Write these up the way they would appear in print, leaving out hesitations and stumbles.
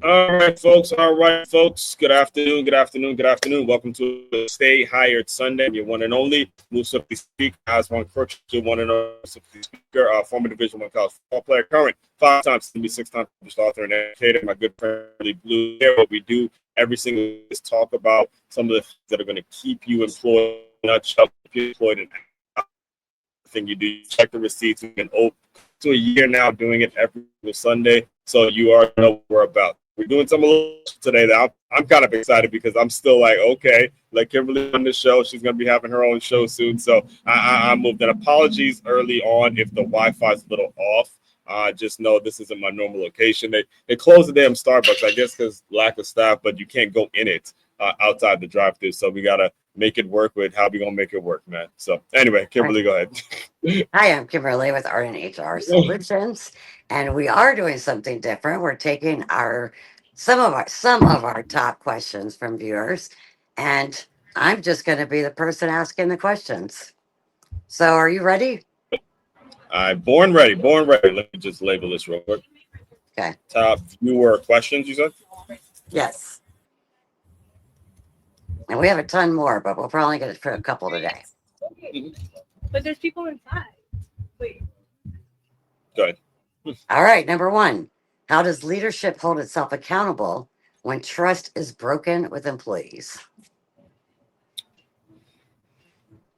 All right, folks. All right, folks. Good afternoon. Good afternoon. Good afternoon. Welcome to Stay Hired Sunday. Your one and only Musa speaker, as one Crutch, your one and only speaker, former Division One college football player, current 5-time, 6-time published author and educator. My good friend Blue. Here, what we do every single day is talk about some of the things that are going to keep you employed. Nutshell, keep you employed in everything you do. You check the receipts. We've been to a year now doing it every single Sunday, so you already know what we're about. We're doing some today that I'm kind of excited because I'm still like, okay, like Kimberly on the show. She's going to be having her own show soon. So I moved. And apologies early on if the Wi-Fi is a little off. Just know this isn't my normal location. They closed the damn Starbucks, I guess, because lack of staff, but you can't go in it outside the drive-thru. So we got to make it work with how we going to make it work, man. So anyway, Kimberly, go ahead. Hi, I'm Kimberly with Art and HR Solutions, and we are doing something different. We're taking some of our top questions from viewers, and I'm just going to be the person asking the questions. So, are you ready? I'm born ready. Born ready. Let me just label this real quick. Okay. Top viewer questions, you said? Yes. And we have a ton more, but we'll probably get for a couple today. But there's people inside. Wait. Go ahead. All right. Number one, how does leadership hold itself accountable when trust is broken with employees?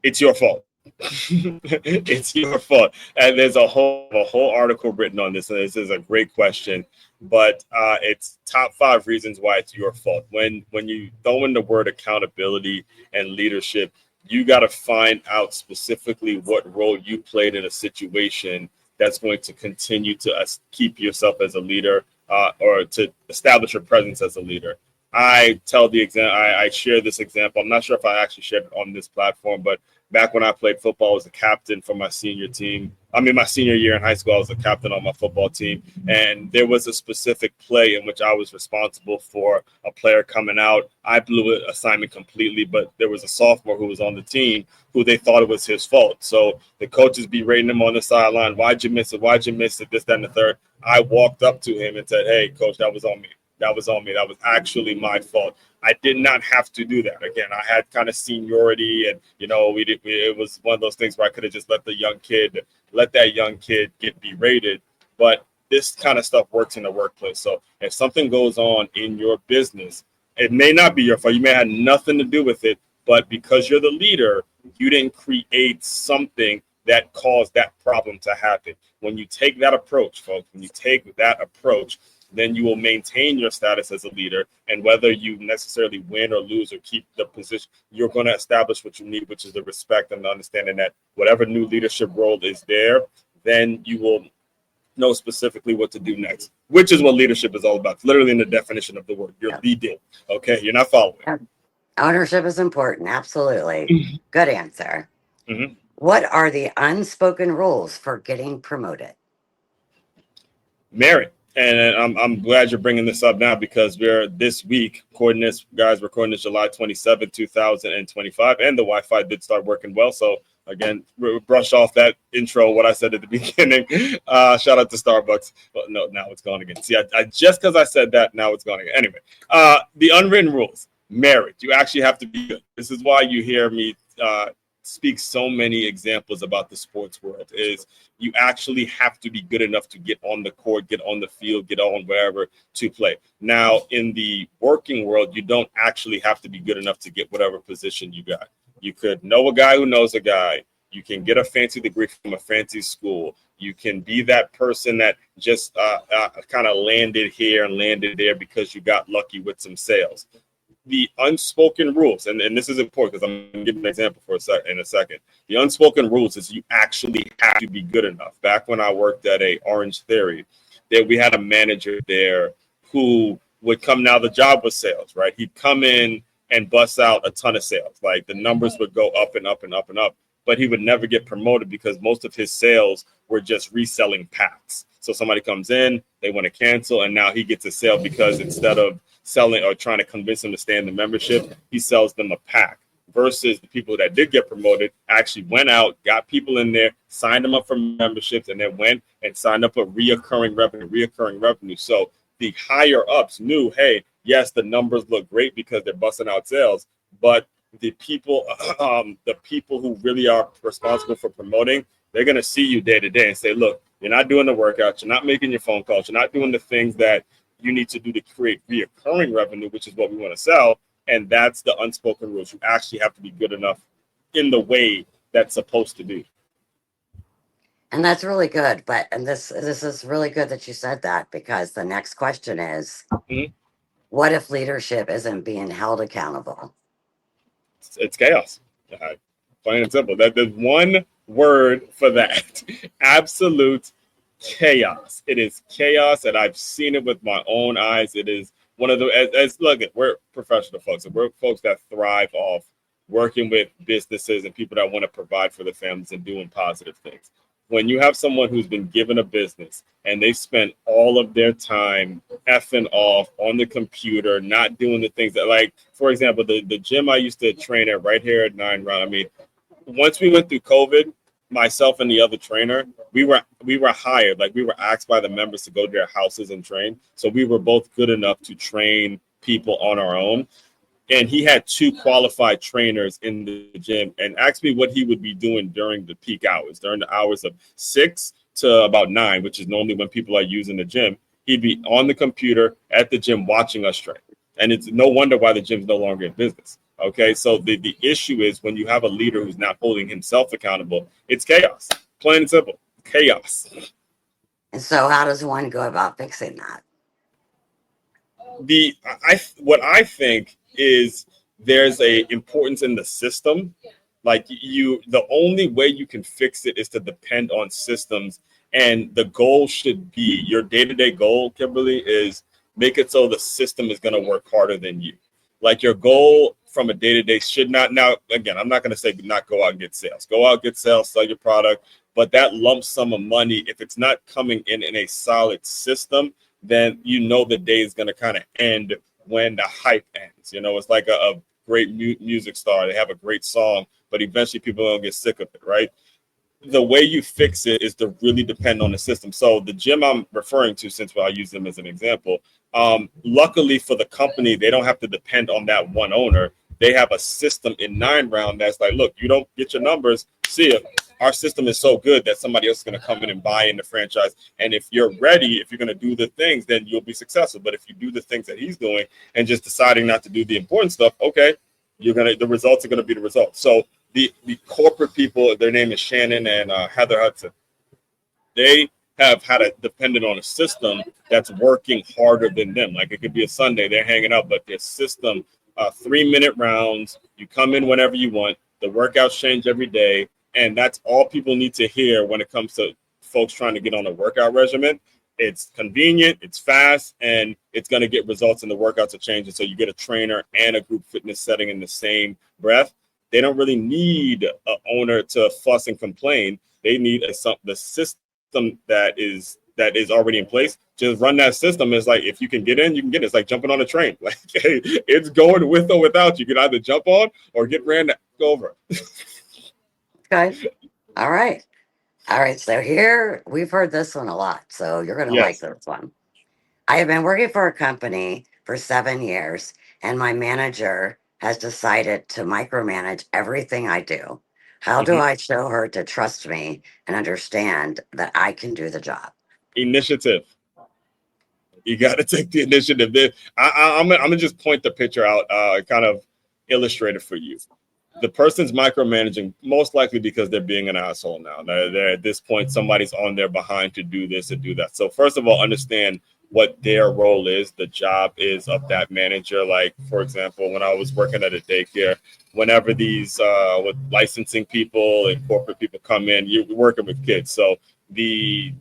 It's your fault. It's your fault. And there's a whole article written on this, and this is a great question. But it's top 5 reasons why it's your fault. When you throw in the word accountability and leadership, you got to find out specifically what role you played in a situation that's going to continue to keep yourself as a leader or to establish your presence as a leader. I tell the example. I share this example. I'm not sure if I actually shared it on this platform, but back when I played football, I was a captain for my senior team. I mean, my senior year in high school, I was a captain on my football team. And there was a specific play in which I was responsible for a player coming out. I blew an assignment completely, but there was a sophomore who was on the team who they thought it was his fault. So the coaches berating him on the sideline. Why'd you miss it? Why'd you miss it? This, that, and the third. I walked up to him and said, hey, coach, that was on me. That was on me. That was actually my fault. I did not have to do that. Again, I had kind of seniority, and it was one of those things where I could have just let that young kid get berated. But this kind of stuff works in the workplace. So if something goes on in your business, it may not be your fault. You may have nothing to do with it, but because you're the leader, you didn't create something that caused that problem to happen. When you take that approach, folks, then you will maintain your status as a leader. And whether you necessarily win or lose or keep the position, you're going to establish what you need, which is the respect and the understanding that whatever new leadership role is there, then you will know specifically what to do next, which is what leadership is all about. It's literally in the definition of the word. You're leading. Okay. You're not following. Ownership is important. Absolutely. Good answer. Mm-hmm. What are the unspoken rules for getting promoted? Merit. And I'm glad you're bringing this up now because we're this week recording this July 27, 2025, and the Wi-Fi did start working well. So again, brush off that intro, what I said at the beginning. Shout out to Starbucks. But no, now it's gone again. See, I just because I said that, now it's gone again. Anyway, the unwritten rules. Merit. You actually have to be good. This is why you hear me speak so many examples about the sports world is you actually have to be good enough to get on the court, get on the field, get on wherever to play. Now, in the working world, you don't actually have to be good enough to get whatever position you got. You could know a guy who knows a guy. You can get a fancy degree from a fancy school. You can be that person that just kind of landed here and landed there because you got lucky with some sales. The unspoken rules, and this is important because I'm going to give an example in a second. The unspoken rules is you actually have to be good enough. Back when I worked at a Orange Theory, we had a manager there who would come. Now the job was sales, right? He'd come in and bust out a ton of sales. Like the numbers would go up and up and up and up, but he would never get promoted because most of his sales were just reselling packs. So somebody comes in, they want to cancel, and now he gets a sale because instead of selling or trying to convince them to stay in the membership, he sells them a pack. Versus the people that did get promoted actually went out, got people in there, signed them up for memberships, and then went and signed up a reoccurring revenue. So the higher ups knew, hey, yes, the numbers look great because they're busting out sales, but the people, the people who really are responsible for promoting, they're going to see you day to day and say, look, you're not doing the workouts, you're not making your phone calls, you're not doing the things that you need to do to create reoccurring revenue, which is what we want to sell. And that's the unspoken rules. You actually have to be good enough in the way that's supposed to be. And that's really good. And this is really good that you said that, because the next question is, Mhm. what if leadership isn't being held accountable? It's chaos. Plain and simple. There's one word for that. Absolute chaos. It is chaos, and I've seen it with my own eyes. It is one of the as look at, we're professional folks, and we're folks that thrive off working with businesses and people that want to provide for their families and doing positive things. When you have someone who's been given a business and they spent all of their time effing off on the computer, not doing the things that, like, for example, the gym I used to train at right here at 9 Round. I mean, once we went through COVID, myself and the other trainer, we were hired, like we were asked by the members to go to their houses and train. So we were both good enough to train people on our own. And he had 2 qualified trainers in the gym and asked me what he would be doing during the peak hours, during the hours of 6 to about 9, which is normally when people are using the gym. He'd be on the computer at the gym watching us train. And it's no wonder why the gym's no longer in business. Okay, so the issue is when you have a leader who's not holding himself accountable, it's chaos. Plain and simple, chaos. And so, how does one go about fixing that? What I think is there's a importance in the system. Like the only way you can fix it is to depend on systems, and the goal should be your day-to-day goal, Kimberly, is make it so the system is going to work harder than you. Like your goal from a day-to-day should not, now again, I'm not going to say not go out and get sales. Go out, get sales, sell your product, but that lump sum of money, if it's not coming in a solid system, then you know the day is going to kind of end when the hype ends. You know, it's like a great music star. They have a great song, but eventually people don't get sick of it, right? The way you fix it is to really depend on the system. So the gym I'm referring to, since I use them as an example, luckily for the company, they don't have to depend on that one owner. They have a system in 9 Round that's like, look, you don't get your numbers, see ya. Our system is so good that somebody else is going to come in and buy in the franchise. And if you're ready, if you're going to do the things, then you'll be successful. But if you do the things that he's doing and just deciding not to do the important stuff, okay, the results are going to be the results. So the corporate people, their name is Shannon and Heather Hudson. They have had a dependent on a system that's working harder than them. Like it could be a Sunday, they're hanging out, but their system, 3-minute rounds, you come in whenever you want, the workouts change every day, and that's all people need to hear when it comes to folks trying to get on a workout regimen. It's convenient, it's fast, and it's going to get results, and the workouts are changing. So you get a trainer and a group fitness setting in the same breath. They don't really need an owner to fuss and complain. They need the system that is already in place. Just run that system. It's like if you can get in, you can get in. It's like jumping on a train. Like it's going with or without. You can either jump on or get ran over. Okay. All right. So here we've heard this one a lot. So you're going to like Yes. this one. I have been working for a company for 7 years, and my manager has decided to micromanage everything I do. How do I show her to trust me and understand that I can do the job? Initiative. You got to take the initiative. I'm gonna just point the picture out, kind of illustrate it for you. The person's micromanaging most likely because they're being an asshole now. They're at this point, somebody's on their behind to do this and do that. So first of all, understand what their role is. The job is of that manager. Like, for example, when I was working at a daycare, whenever these with licensing people and corporate people come in, you're working with kids. So the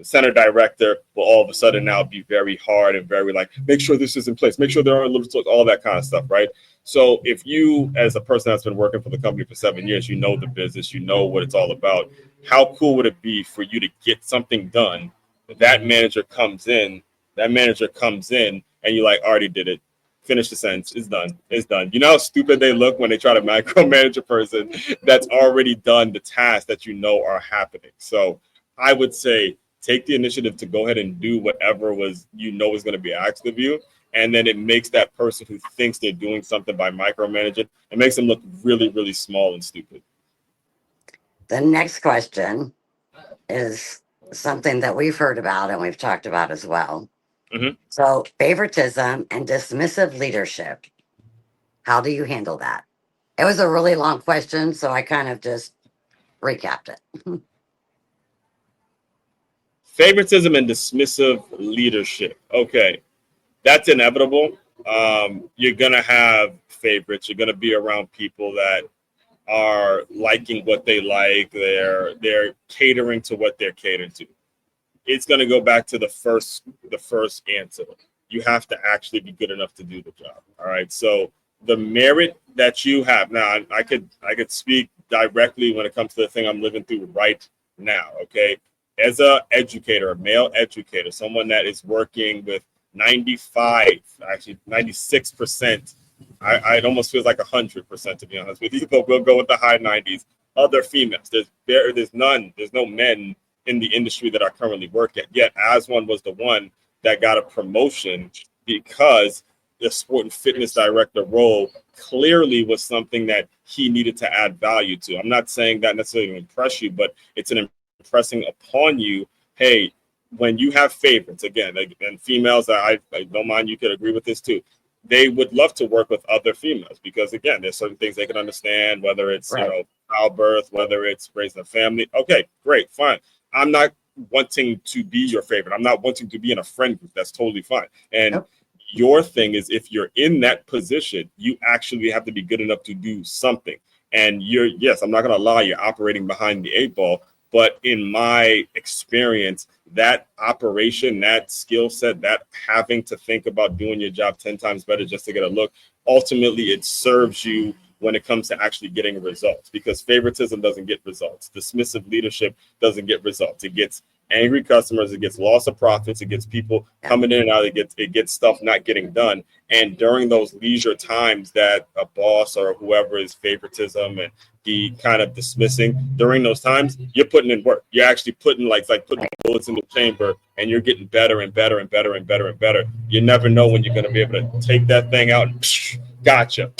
center director will all of a sudden now be very hard and very like, make sure this is in place, make sure there are all that kind of stuff, right? So if you, as a person that's been working for the company for 7 years, you know the business, you know what it's all about. How cool would it be for you to get something done? That manager comes in, and you're like, already did it. Finish the sentence. It's done. You know how stupid they look when they try to micromanage a person that's already done the tasks that you know are happening. So I would say take the initiative to go ahead and do whatever was is going to be asked of you. And then it makes that person who thinks they're doing something by micromanaging, it makes them look really, really small and stupid. The next question is something that we've heard about and we've talked about as well. Mm-hmm. So, favoritism and dismissive leadership. How do you handle that? It was a really long question, so I kind of just recapped it. Favoritism and dismissive leadership. Okay, that's inevitable. You're going to have favorites. You're going to be around people that are liking what they like. They're catering to what they're catered to. It's going to go back to the first answer. You have to actually be good enough to do the job. All right. So the merit that you have now, I could speak directly when it comes to the thing I'm living through right now. Okay. As a educator, a male educator, someone that is working with 96%. It almost feels like 100%, to be honest with you, but we'll go with the high 90s. Other females, there's no men in the industry that I currently work at. Yet Aswan was the one that got a promotion because the sport and fitness director role clearly was something that he needed to add value to. I'm not saying that necessarily to impress you, but it's an impressing upon you. Hey, when you have favorites, again, and females, I don't mind, you could agree with this too. They would love to work with other females because, again, there's certain things they can understand, whether it's, Right. childbirth, whether it's raising a family. Okay, great, fine. I'm not wanting to be your favorite. I'm not wanting to be in a friend group. That's totally fine. And Yep. your thing is, if you're in that position, you actually have to be good enough to do something. And yes, I'm not going to lie, you're operating behind the eight ball. But in my experience, that operation, that skill set, that having to think about doing your job 10 times better just to get a look, ultimately it serves you when it comes to actually getting results, because favoritism doesn't get results. Dismissive leadership doesn't get results. It gets angry customers, it gets loss of profits, it gets people coming in and out, it gets stuff not getting done. And during those leisure times that a boss or whoever is favoritism and the kind of dismissing, during those times, you're putting in work. You're actually putting like putting bullets in the chamber, and you're getting better and better and better and better and better. You never know when you're going to be able to take that thing out and gotcha.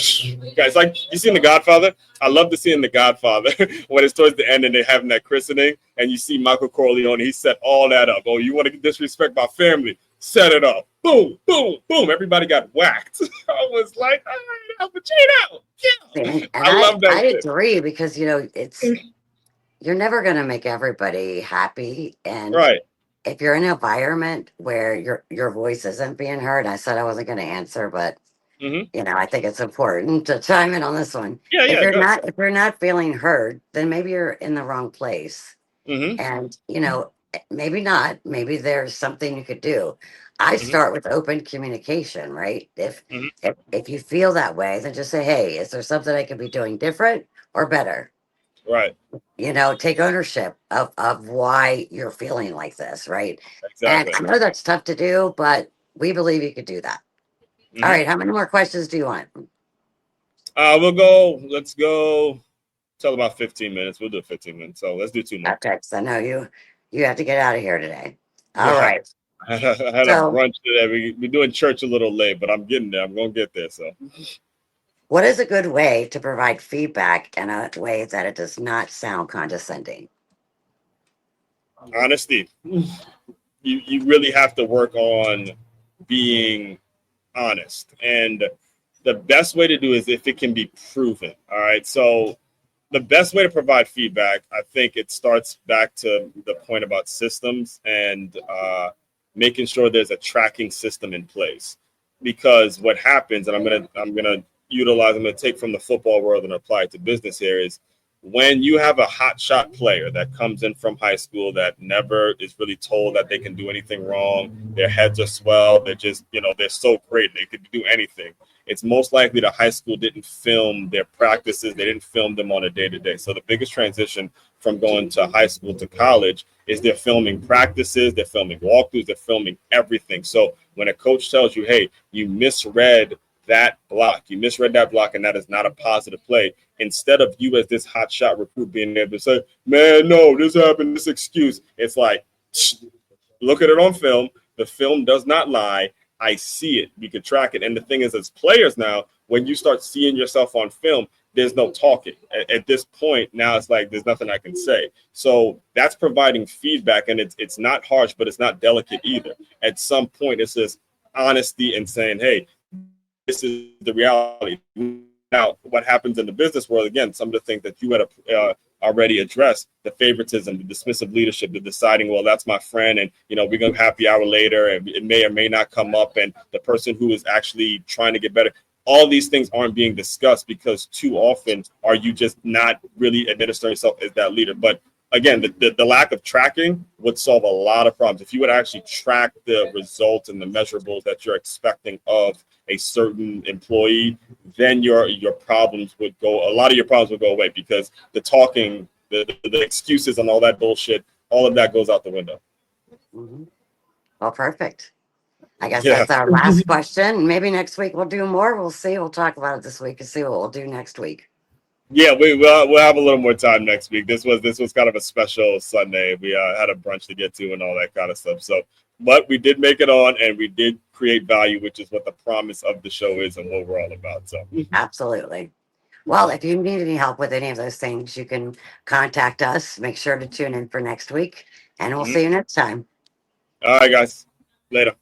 Guys, like you seen The Godfather? I love to see in The Godfather when it's towards the end and they're having that christening and you see Michael Corleone, he set all that up. Oh, you want to disrespect my family? Set it up. Boom, boom, boom. Everybody got whacked. I was like, all right, Al Pacino. Yeah. And I love that I shit. agree because you're never going to make everybody happy, and Right. if you're in an environment where your voice isn't being heard, I said I wasn't going to answer, but Mm-hmm. I think it's important to chime in on this one. Yeah, If yeah, you're good. not feeling heard, then maybe you're in the wrong place. Mm-hmm. And maybe not. Maybe there's something you could do. I Mm-hmm. start with open communication, right? If Mm-hmm. if you feel that way, then just say, "Hey, is there something I could be doing different or better?" Right. Take ownership of why you're feeling like this, right? And Exactly. I know that's tough to do, but we believe you could do that. All Mm-hmm. right, how many more questions do you want? Let's go till about 15 minutes. We'll do 15 minutes. So let's do two more. Okay, because I know you have to get out of here today. All Yeah. right. I had a So, brunch today. We're doing church a little late, but I'm getting there. I'm going to get there. So, what is a good way to provide feedback in a way that it does not sound condescending? honesty. You really have to work on being honest. And the best way to do is if it can be proven. All right. So, the best way to provide feedback, I think it starts back to the point about systems and making sure there's a tracking system in place. Because what happens, and I'm gonna take from the football world and apply it to business here, is when you have a hot shot player that comes in from high school that never is really told that they can do anything wrong, their heads are swell, they're just, they're so great, they could do anything. It's most likely the high school didn't film their practices, they didn't film them on a day-to-day. So the biggest transition from going to high school to college is they're filming practices, they're filming walkthroughs, they're filming everything. So when a coach tells you, hey, you misread that block, and that is not a positive play, instead of you as this hot shot recruit being able to say, man, no, this happened, this excuse, it's like, Look at it on film. The film does not lie. I see it. We can track it. And the thing is, as players now, when you start seeing yourself on film, there's no talking. At this point, now it's like there's nothing I can say. So that's providing feedback, and it's not harsh, but it's not delicate either. At some point, it's just honesty and saying, "Hey, this is the reality." Now, what happens in the business world, again, some of the things that you had already addressed, the favoritism, the dismissive leadership, the deciding, well, that's my friend, and we're gonna happy hour later, and it may or may not come up, and the person who is actually trying to get better. All these things aren't being discussed because too often are you just not really administering yourself as that leader. But again, the lack of tracking would solve a lot of problems. If you would actually track the results and the measurables that you're expecting of a certain employee, then your problems would go, a lot of your problems would go away, because the talking, the excuses and all that bullshit, all of that goes out the window. Mhm. Well, perfect. I guess Yeah. that's our last question. Maybe next week we'll do more. We'll see. We'll talk about it this week and see what we'll do next week. Yeah, we'll have a little more time next week. This was kind of a special Sunday. We had a brunch to get to and all that kind of stuff. So, but we did make it on, and we did create value, which is what the promise of the show is and what we're all about. So, Absolutely. Well, if you need any help with any of those things, you can contact us. Make sure to tune in for next week, and we'll see you next time. all right, guys, later.